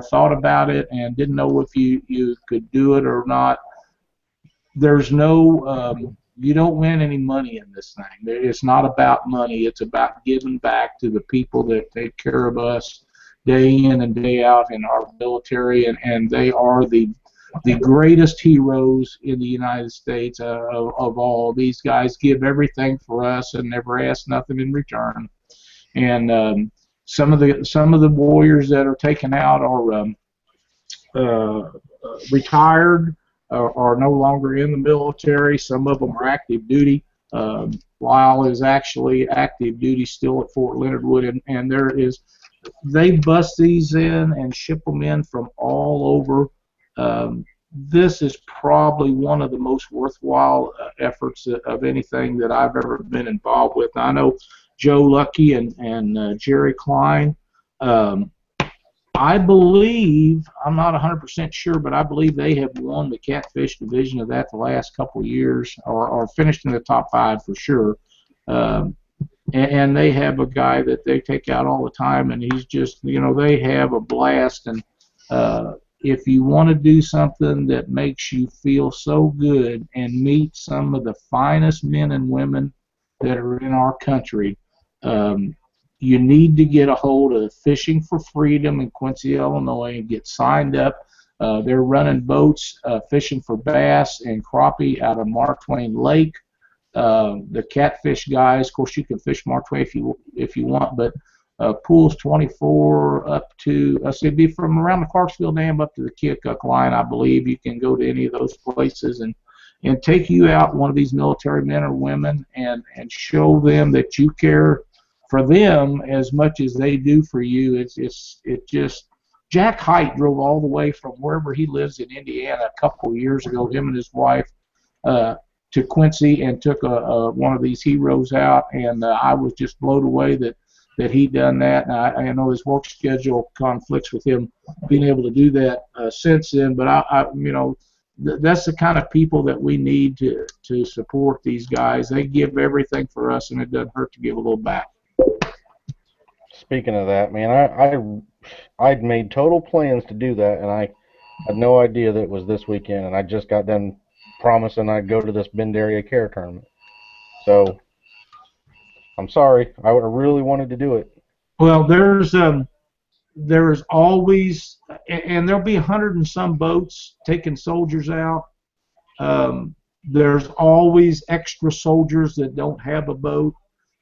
thought about it and didn't know if you could do it or not, there's no you don't win any money in this thing. It's not about money. It's about giving back to the people that take care of us day in and day out in our military, and they are the greatest heroes in the United States of all. These guys give everything for us and never ask nothing in return. And some of the warriors that are taken out are retired, are no longer in the military. Some of them are active duty. Lyle is actually active duty still at Fort Leonard Wood, and they bust these in and ship them in from all over. This is probably one of the most worthwhile efforts of anything that I've ever been involved with. Now, I know Joe Lucky and Jerry Klein. I believe, I'm not 100% sure, but I believe they have won the Catfish division of that the last couple of years, or finished in the top 5 for sure. And they have a guy that they take out all the time, and he's just, they have a blast. And if you want to do something that makes you feel so good and meet some of the finest men and women that are in our country. You need to get a hold of Fishing for Freedom in Quincy, Illinois, and get signed up. They're running boats fishing for bass and crappie out of Mark Twain Lake. The Catfish guys, of course, you can fish Mark Twain if you want, but pools 24 up to, so it'd be from around the Clarksville Dam up to the Keokuk line, I believe. You can go to any of those places and take you out, one of these military men or women, and show them that you care for them as much as they do for you. It just, Jack Height drove all the way from wherever he lives in Indiana a couple of years ago, him and his wife, to Quincy, and took one of these heroes out, and I was just blown away that he'd done that. And I know his work schedule conflicts with him being able to do that since then, but that's the kind of people that we need to support these guys. They give everything for us, and it doesn't hurt to give a little back. Speaking of that, man, I'd made total plans to do that, and I had no idea that it was this weekend, and I just got done promising I'd go to this Bend Area Care tournament. So I'm sorry. I really wanted to do it. Well, there's always, and there'll be 100 and some boats taking soldiers out. There's always extra soldiers that don't have a boat.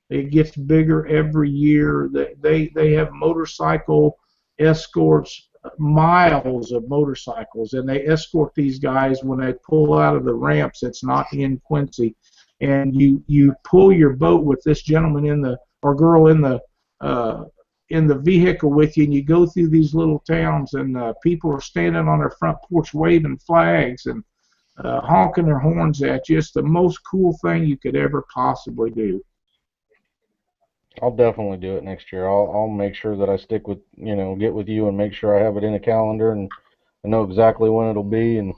It gets bigger every year. They have motorcycle escorts, miles of motorcycles, and they escort these guys when they pull out of the ramps. It's not in Quincy, and you pull your boat with this gentleman or girl in the vehicle with you, and you go through these little towns, and people are standing on their front porch waving flags and honking their horns at you. It's the most cool thing you could ever possibly do. I'll definitely do it next year. I'll make sure that I stick with, get with you and make sure I have it in a calendar and I know exactly when it'll be. And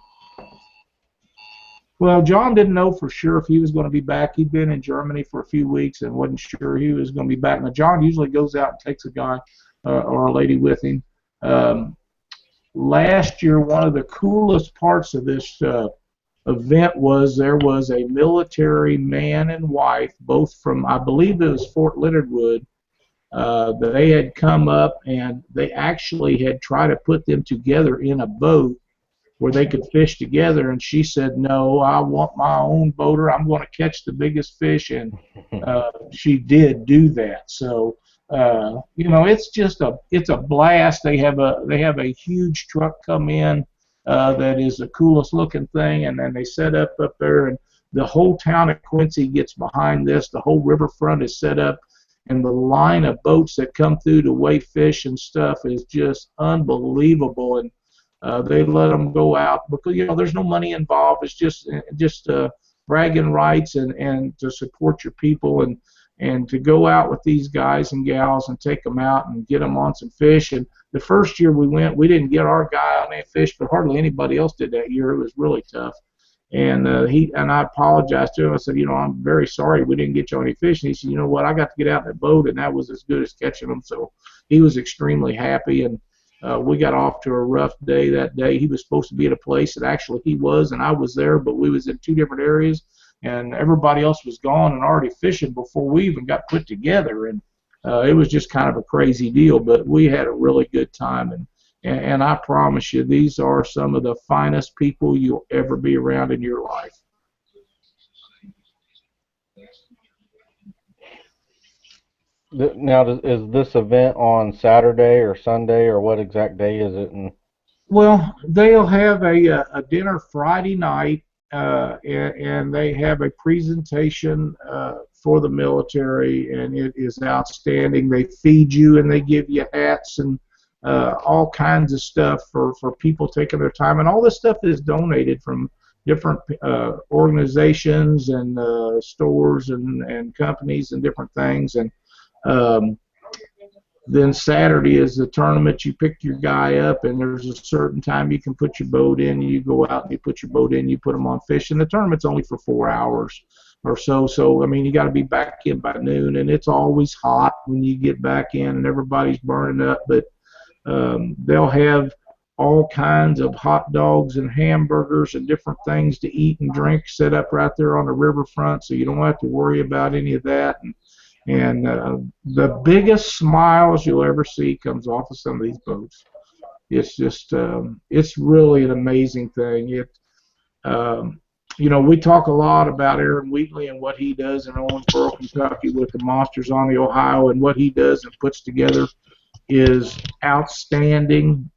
well, John didn't know for sure if he was going to be back. He'd been in Germany for a few weeks and wasn't sure he was going to be back. Now, John usually goes out and takes a guy or a lady with him. Last year, one of the coolest parts of this event was there was a military man and wife, both from, I believe it was Fort Leonard Wood. They had come up, and they actually had tried to put them together in a boat where they could fish together, and she said, no, I want my own boater. I'm going to catch the biggest fish, and she did do that. So it's a blast. They have a huge truck come in that is the coolest looking thing, and then they set up there, and the whole town of Quincy gets behind this. The whole riverfront is set up, and the line of boats that come through to weigh fish and stuff is just unbelievable. And they let them go out because there's no money involved. It's just bragging rights and to support your people and to go out with these guys and gals and take them out and get them on some fish. And the first year we went, we didn't get our guy on any fish, but hardly anybody else did that year. It was really tough. And I apologized to him. I said, I'm very sorry we didn't get you on any fish. And he said, you know what, I got to get out in the boat, and that was as good as catching them. So he was extremely happy, and we got off to a rough day that day. He was supposed to be at a place that actually he was, and I was there, but we was in two different areas, and everybody else was gone and already fishing before we even got put together. And it was just kind of a crazy deal, but we had a really good time. And I promise you, these are some of the finest people you'll ever be around in your life. now, is this event on Saturday or Sunday, or what exact day is it? Well, they'll have a dinner Friday night, and they have a presentation for the military, and it is outstanding. They feed you, and they give you hats and all kinds of stuff for people taking their time. And all this stuff is donated from different organizations and stores and companies and different things. And then Saturday is the tournament. You pick your guy up, and there's a certain time you can put your boat in. You go out and you put your boat in, you put them on fish, and the tournament's only for 4 hours or so. So, I mean, you got to be back in by noon, and it's always hot when you get back in, and everybody's burning up. But they'll have all kinds of hot dogs and hamburgers and different things to eat and drink set up right there on the riverfront, so you don't have to worry about any of that. And the biggest smiles you'll ever see comes off of some of these boats. It's just, it's really an amazing thing. Um, we talk a lot about Aaron Wheatley and what he does in Owensboro, Kentucky with the Monsters on the Ohio, and what he does and puts together is outstanding.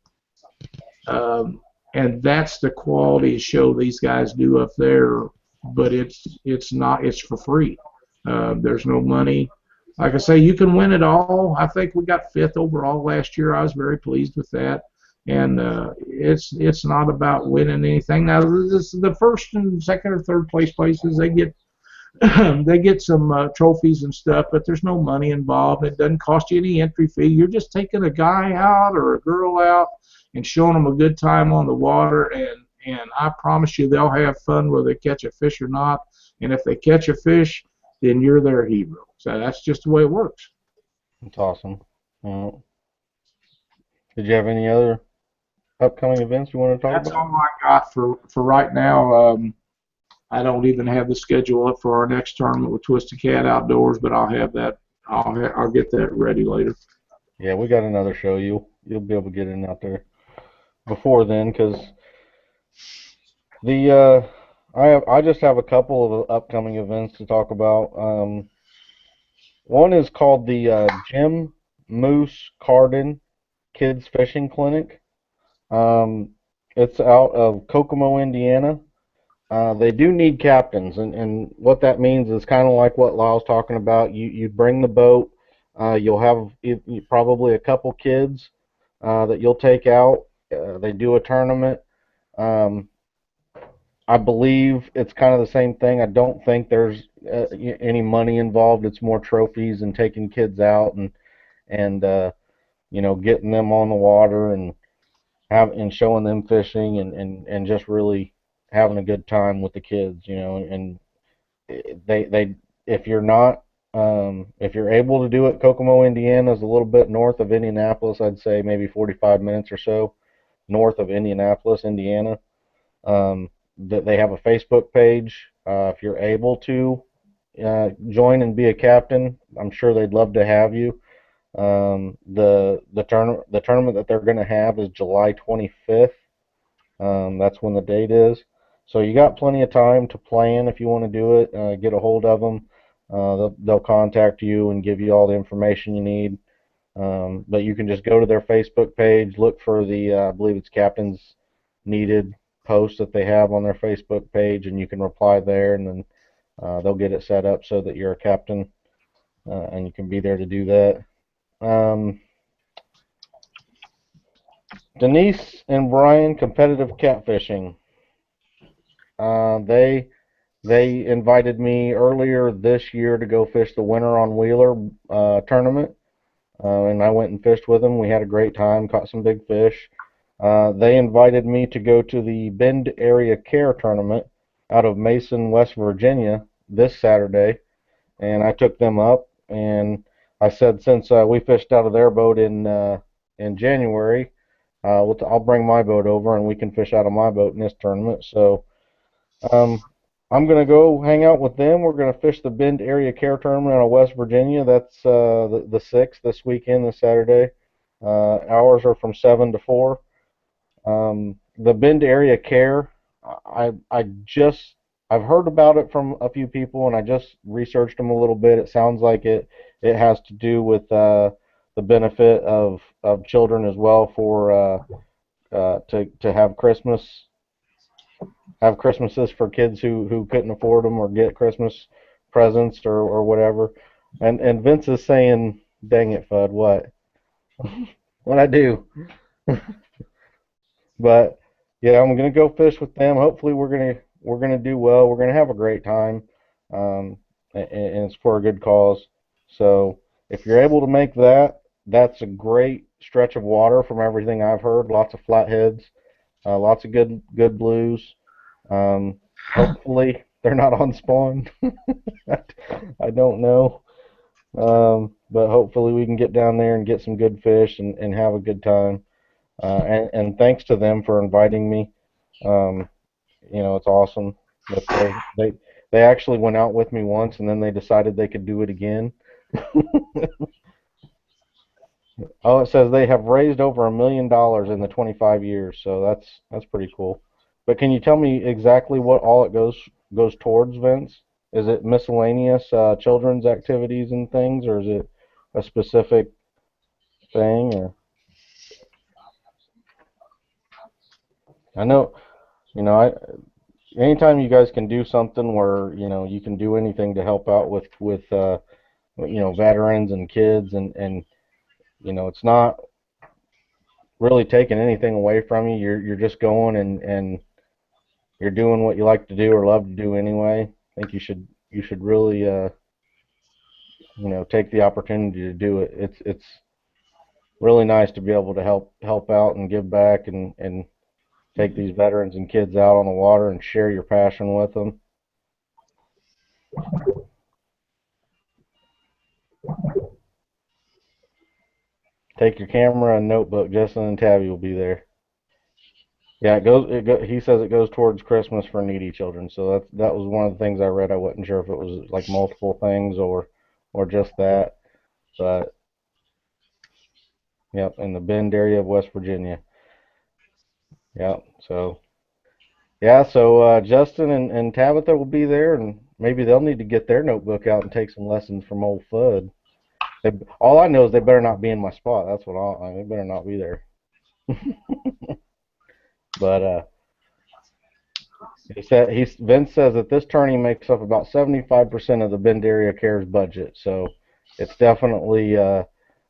And that's the quality show these guys do up there. But it's for free. There's no money. Like I say, you can win it all. I think we got 5th overall last year. I was very pleased with that. And it's not about winning anything. Now, the first and second or third place places, they get they get some trophies and stuff, but there's no money involved. It doesn't cost you any entry fee. You're just taking a guy out or a girl out and showing them a good time on the water, and I promise you they'll have fun whether they catch a fish or not. And if they catch a fish, then you're their hero. So that's just the way it works. That's awesome. Did you have any other upcoming events you want to talk That's about? all I got for right now. I don't even have the schedule up for our next tournament with Twisted Cat Outdoors, but I'll have that. I'll get that ready later. Yeah, we got another show. You'll be able to get in out there before then, because the I just have a couple of upcoming events to talk about. One is called the Jim Moose Carden Kids Fishing Clinic. It's out of Kokomo, Indiana. They do need captains, and what that means is kind of like what Lyle's talking about. You bring the boat, you'll have probably a couple kids that you'll take out. They do a tournament. Um, I believe it's kind of the same thing. I don't think there's any money involved. It's more trophies and taking kids out and getting them on the water and showing them fishing and just really having a good time with the kids, and they if you're not if you're able to do it, Kokomo, Indiana is a little bit north of Indianapolis. I'd say maybe 45 minutes or so north of Indianapolis, Indiana. That they have a Facebook page. If you're able to join and be a captain, I'm sure they'd love to have you. The tournament that they're going to have is July 25th. That's when the date is. So you got plenty of time to plan if you want to do it. Get a hold of them. They'll contact you and give you all the information you need. But you can just go to their Facebook page, look for the I believe it's Captains Needed post that they have on their Facebook page, and you can reply there, and then they'll get it set up so that you're a captain and you can be there to do that. Denise and Brian Competitive Catfishing. They invited me earlier this year to go fish the Winter on Wheeler tournament, and I went and fished with them. We had a great time, caught some big fish. They invited me to go to the Bend Area Care tournament out of Mason, West Virginia this Saturday, and I took them up, and I said since we fished out of their boat in January, I'll bring my boat over and we can fish out of my boat in this tournament. So I'm going to go hang out with them. We're going to fish the Bend Area Care tournament out of West Virginia. That's the 6th this weekend, this Saturday. Hours are from 7 to 4. The Bend Area Care, I've heard about it from a few people, and I just researched them a little bit. It sounds like it has to do with the benefit of children as well for to have Christmases for kids who couldn't afford them or get Christmas presents or whatever. And Vince is saying, "Dang it, Fudd, what? What I do?" But yeah, I'm gonna go fish with them. Hopefully, we're gonna do well. We're gonna have a great time, and it's for a good cause. So if you're able to make that, that's a great stretch of water from everything I've heard. Lots of flatheads, lots of good blues. Hopefully they're not on spawn. I don't know, but hopefully we can get down there and get some good fish and have a good time. and thanks to them for inviting me. Um, it's awesome that they actually went out with me once, and then they decided they could do it again. Oh, it says they have raised over $1 million in the 25 years, so that's pretty cool. But can you tell me exactly what all it goes towards, Vince? Is it miscellaneous children's activities and things, or is it a specific thing? Or I know, I anytime you guys can do something where you can do anything to help out with veterans and kids, and it's not really taking anything away from you. You're just going and you're doing what you like to do or love to do anyway. I think you should really take the opportunity to do it. It's really nice to be able to help out and give back and take these veterans and kids out on the water and share your passion with them. Take your camera and notebook. Justin and Tabby will be there. Yeah, he says it goes towards Christmas for needy children. So that was one of the things I read. I wasn't sure if it was like multiple things or just that. But yep, in the Bend area of West Virginia. Yep. So yeah, so Justin and Tabitha will be there, and maybe they'll need to get their notebook out and take some lessons from old Fudd. All I know is they better not be in my spot. That's what they better not be there. But Vince says that this tourney makes up about 75% of the Bend Area Cares budget, so it's definitely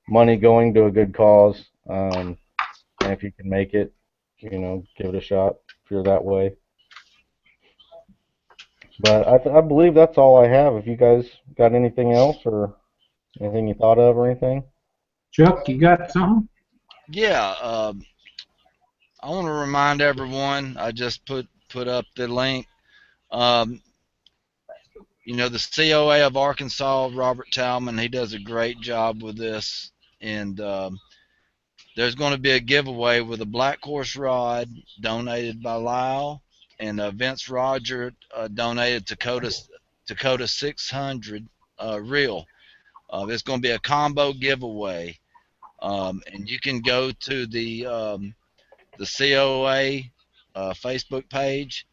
money going to a good cause. And if you can make it, give it a shot if you're that way. But I believe that's all I have. If you guys got anything else or anything you thought of or anything? Chuck, you got something? Yeah, I want to remind everyone. I just put up the link. Um, the COA of Arkansas, Robert Talman, he does a great job with this, and there's going to be a giveaway with a black horse rod donated by Lyle, and Vince Roger donated Dakota 600 reel. It's going to be a combo giveaway, and you can go to the COA Facebook page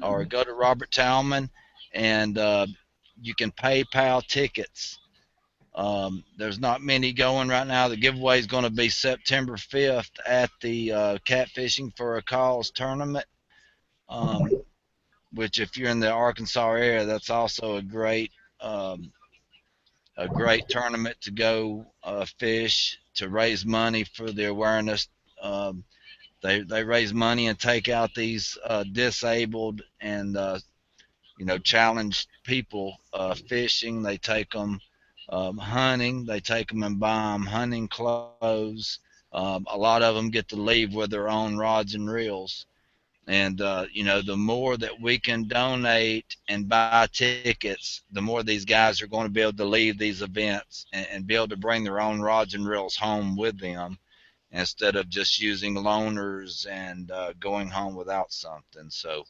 or go to Robert Talman, and you can PayPal tickets. There's not many going right now. The giveaway is going to be September 5th at the Catfishing for a Cause tournament, which if you're in the Arkansas area, that's also a great tournament to go fish to raise money for the awareness. They raise money and take out these disabled and challenged people fishing. They take them hunting. They take them and buy them hunting clothes. A lot of them get to leave with their own rods and reels. And the more that we can donate and buy tickets, the more these guys are going to be able to leave these events and be able to bring their own rods and reels home with them instead of just using loaners and going home without something. So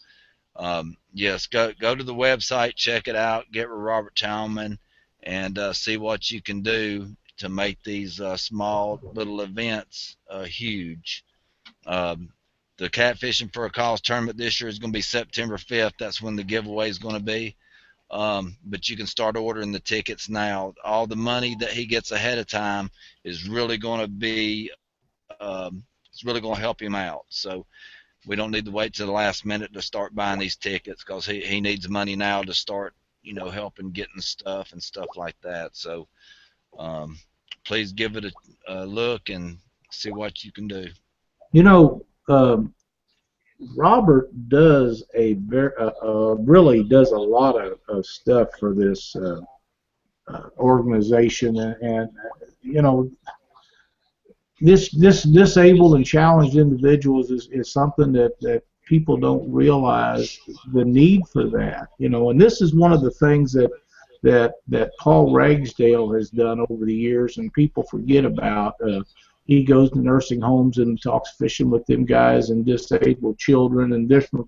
yes, go to the website, check it out, get with Robert Talman, and see what you can do to make these small little events huge. The Catfishing for a Cause tournament this year is going to be September 5th. That's when the giveaway is going to be. But you can start ordering the tickets now. All the money that he gets ahead of time is really going to be it's really going to help him out. So we don't need to wait till the last minute to start buying these tickets because he needs money now to start helping getting stuff and stuff like that. So please give it a look and see what you can do. Robert does really does a lot of stuff for this organization, and this disabled and challenged individuals is something that people don't realize the need for that. And this is one of the things that Paul Ragsdale has done over the years, and people forget about. he goes to nursing homes and talks fishing with them guys and disabled children and different,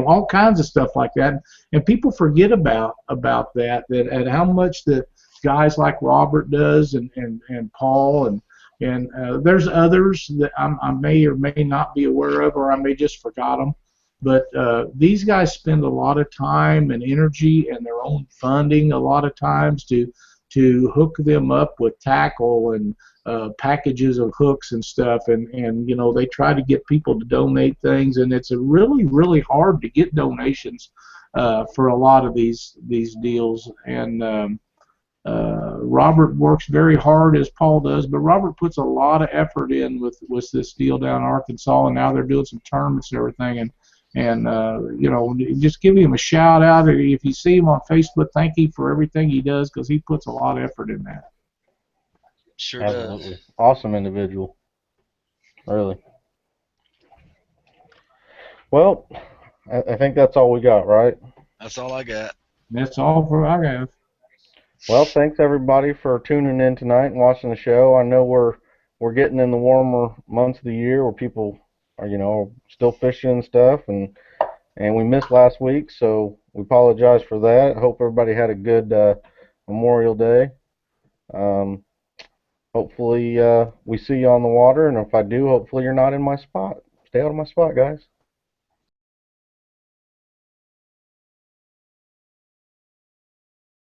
all kinds of stuff like that. And people forget about that and how much that guys like Robert does and Paul and there's others that I may or may not be aware of, or I may just forgot them. But these guys spend a lot of time and energy and their own funding a lot of times to hook them up with tackle and packages of hooks and stuff, and they try to get people to donate things, and it's a really hard to get donations for a lot of these deals. And Robert works very hard as Paul does, but Robert puts a lot of effort in with this deal down in Arkansas, and now they're doing some tournaments and everything, and just give him a shout out. If you see him on Facebook, thank you for everything he does, because he puts a lot of effort in that. Sure Absolutely. does. Awesome individual. Really. Well, I think that's all we got, right? That's all I got. That's all for I have. Well, thanks everybody for tuning in tonight and watching the show. I know we're getting in the warmer months of the year where people are, still fishing and stuff, and we missed last week, so we apologize for that. I hope everybody had a good Memorial Day. Hopefully we see you on the water, and if I do, hopefully you're not in my spot. Stay out of my spot, guys.